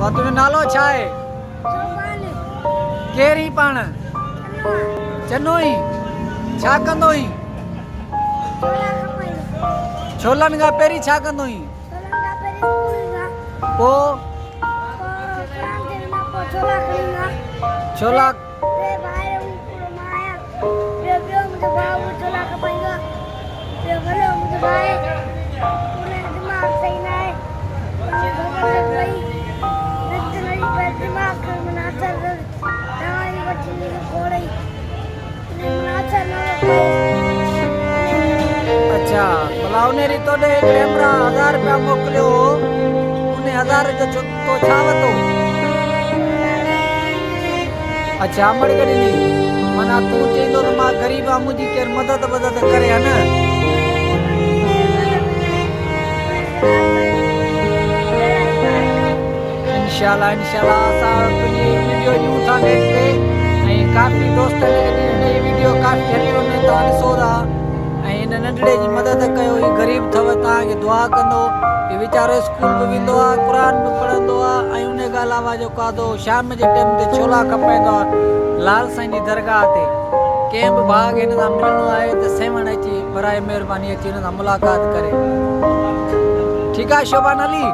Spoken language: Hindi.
तुंहिंजो नालो छा आहे? केरी पाण? चनोई। छा कंदो हुई? छोलनि खां पहिरीं छा कंदो हुई? पोइ छोला अच्छा भला उन री तोॾे कैमरा 1000 रुपया मोकिलियो उन 1000 जो तो छा वरितो? अच्छा अमड़ कढी माना तूं चईंदो त मां ग़रीब आहियां मुंहिंजी केरु मदद करे हा न? इंशाल्लाह असां तुंहिंजी वीडियो ॾियूं था नेट ते ऐं काफ़ी दोस्तनि खे हिन जी वीडियो काफ़ी हली वञे तव्हां ॾिसो था ऐं हिन नंढड़े जी मदद कयो। हीउ ग़रीब अथव तव्हांखे दुआ कंदो। हीउ वीचारो स्कूल बि वेंदो आहे क़ुर बि पढ़ंदो आहे ऐं उन खां अलावा जेको आहे तो शाम जे टाइम ते छोला खपाईंदो आहे लाल साईं जी दरगाह ते। कंहिं बि भाउ खे हिन सां मिलणो आहे त सेवण अची बराए महिरबानी अची हिन सां मुलाक़ात करे। ठीकु आहे शोभान अली?